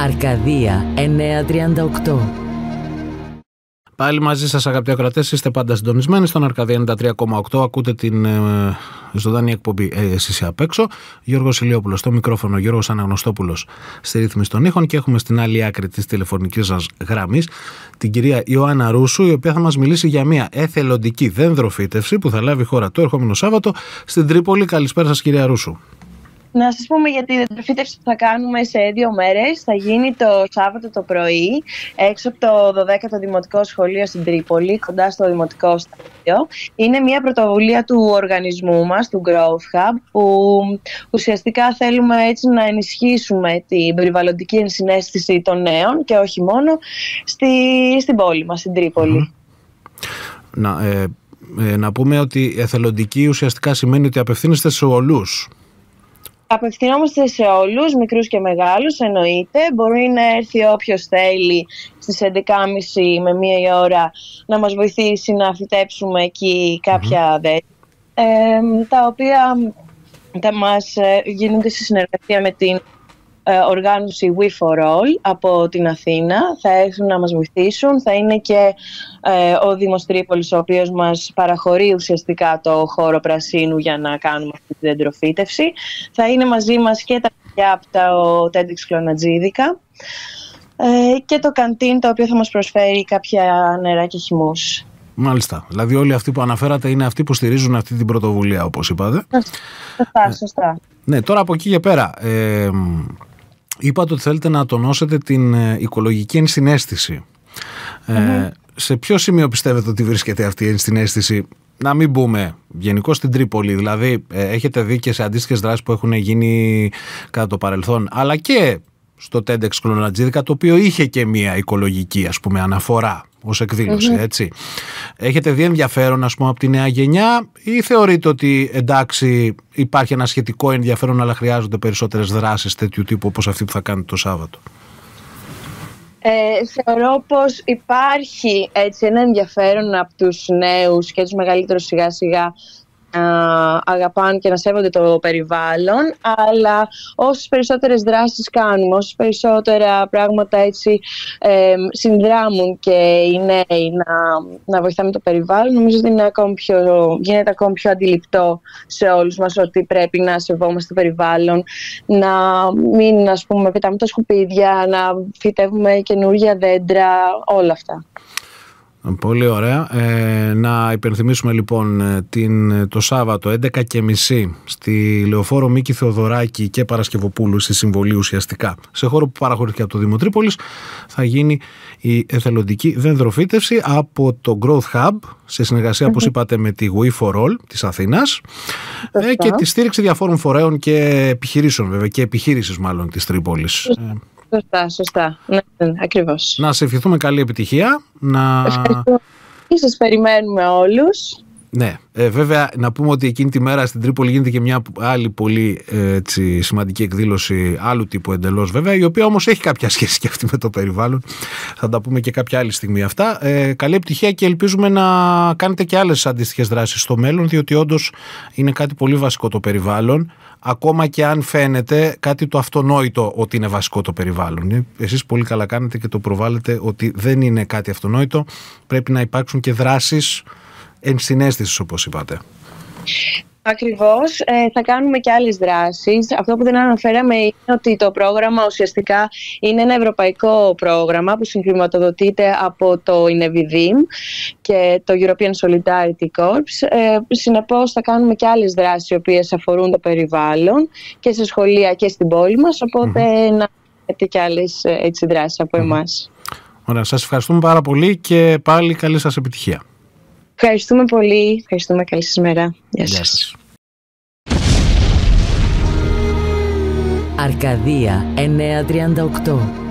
Αρκαδία 938. Πάλι μαζί σας, αγαπητοί ακροατές, είστε πάντα συντονισμένοι στον Αρκαδία 93,8. Ακούτε την ζωντανή εκπομπή εσείς απ' έξω. Γιώργος Ηλιόπουλος στο μικρόφωνο, Γιώργος Αναγνωστόπουλος στη ρύθμιση των ήχων, και έχουμε στην άλλη άκρη της τηλεφωνικής σας γραμμής την κυρία Ιωάννα Ρούσου, η οποία θα μας μιλήσει για μια εθελοντική δενδροφύτευση που θα λάβει η χώρα το ερχόμενο Σάββατο στην Τρίπολη. Καλησπέρα σας, κυρία Ρούσου. Να σας πούμε για τη δεντροφύτευση που θα κάνουμε σε 2 μέρες. Θα γίνει το Σάββατο το πρωί, έξω από το 12ο Δημοτικό Σχολείο στην Τρίπολη, κοντά στο Δημοτικό Στάδιο. Είναι μια πρωτοβουλία του οργανισμού μας, του Growth Hub, που ουσιαστικά θέλουμε έτσι να ενισχύσουμε την περιβαλλοντική ενσυναίσθηση των νέων και όχι μόνο στην πόλη μας, στην Τρίπολη. Να πούμε ότι εθελοντική ουσιαστικά σημαίνει ότι απευθύνεστε σε όλους. Απευθυνόμαστε σε όλους, μικρούς και μεγάλους, εννοείται. Μπορεί να έρθει όποιος θέλει στις 11.30 με 1 η ώρα να μας βοηθήσει να φυτέψουμε εκεί κάποια δέντρα, τα οποία θα μας γίνονται σε συνεργασία με την οργάνωση We For All από την Αθήνα. Θα έρθουν να μας βοηθήσουν. Θα είναι και ο Δήμος Τρίπολης, ο οποίος μας παραχωρεί ουσιαστικά το χώρο πρασίνου για να κάνουμε αυτή τη δεντροφύτευση. Θα είναι μαζί μας και τα παιδιά από το TEDx Κλωνατζίδικα και το καντίν, το οποίο θα μας προσφέρει κάποια νερά και χυμούς. Μάλιστα. Δηλαδή όλοι αυτοί που αναφέρατε είναι αυτοί που στηρίζουν αυτή την πρωτοβουλία, όπως είπατε. Σωστά. Ναι, τώρα από εκεί και πέρα, είπατε ότι θέλετε να τονώσετε την οικολογική ενσυναίσθηση. Σε ποιο σημείο πιστεύετε ότι βρίσκεται αυτή η ενσυναίσθηση, να μην μπούμε γενικώς στην Τρίπολη? Δηλαδή, έχετε δει και σε αντίστοιχες δράσεις που έχουν γίνει κατά το παρελθόν, αλλά και στο TEDx Κλωνατζίδικα, το οποίο είχε και μια οικολογική, ας πούμε, αναφορά ως εκδήλωση, έτσι. Έχετε δει ενδιαφέρον, ας πούμε, από τη νέα γενιά, ή θεωρείτε ότι εντάξει, υπάρχει ένα σχετικό ενδιαφέρον, αλλά χρειάζονται περισσότερες δράσεις τέτοιου τύπου όπως αυτή που θα κάνετε το Σάββατο? Θεωρώ πως υπάρχει έτσι ένα ενδιαφέρον από τους νέους και τους μεγαλύτερους σιγά σιγά αγαπάνε και να σέβονται το περιβάλλον, αλλά όσες περισσότερες δράσεις κάνουμε, όσες περισσότερα πράγματα έτσι συνδράμουν και οι νέοι να βοηθάμε το περιβάλλον, νομίζω ότι γίνεται ακόμη πιο αντιληπτό σε όλους μας ότι πρέπει να σεβόμαστε το περιβάλλον, να μην, ας πούμε, πετάμε τα σκουπίδια, να φυτεύουμε καινούργια δέντρα, όλα αυτά. Πολύ ωραία. Να υπενθυμίσουμε λοιπόν το Σάββατο 11.30 στη Λεωφόρο Μίκη Θεοδωράκη και Παρασκευοπούλου, στη Συμβολή ουσιαστικά, σε χώρο που παραχωρήθηκε από το Δήμο Τρίπολης, θα γίνει η εθελοντική δενδροφύτευση από το Growth Hub σε συνεργασία, όπως είπατε, με τη We For All της Αθήνας και τη στήριξη διαφόρων φορέων και επιχειρήσεων, βέβαια, και επιχείρησης μάλλον της Τρίπολης. Σωστά. Ναι, ακριβώς. Να σε ευχηθούμε καλή επιτυχία. Ευχαριστώ. Σας περιμένουμε όλους. Ναι, βέβαια να πούμε ότι εκείνη τη μέρα στην Τρίπολη γίνεται και μια άλλη πολύ σημαντική εκδήλωση άλλου τύπου εντελώς, βέβαια, η οποία όμως έχει κάποια σχέση και αυτή με το περιβάλλον. Θα τα πούμε και κάποια άλλη στιγμή αυτά. Καλή επιτυχία και ελπίζουμε να κάνετε και άλλες αντίστοιχες δράσεις στο μέλλον, διότι όντως είναι κάτι πολύ βασικό το περιβάλλον, ακόμα και αν φαίνεται κάτι το αυτονόητο ότι είναι βασικό το περιβάλλον. Εσείς πολύ καλά κάνετε και το προβάλλετε ότι δεν είναι κάτι αυτονόητο, πρέπει να υπάρξουν και δράσεις ενσυναίσθησης, όπως είπατε. Ακριβώς. Θα κάνουμε και άλλες δράσεις. Αυτό που δεν αναφέραμε είναι ότι το πρόγραμμα ουσιαστικά είναι ένα ευρωπαϊκό πρόγραμμα που συγχρηματοδοτείται από το INEVIDIM και το European Solidarity Corps. Συνεπώς θα κάνουμε και άλλες δράσεις οι οποίες αφορούν το περιβάλλον και σε σχολεία και στην πόλη μας, οπότε να έχετε και άλλες έτσι δράσεις από εμάς. Ωραία, σας ευχαριστούμε πάρα πολύ και πάλι καλή σας επιτυχία. Ευχαριστούμε πολύ. Ευχαριστούμε. Καλή σας μέρα. Γεια σας. Αρκαδία 938.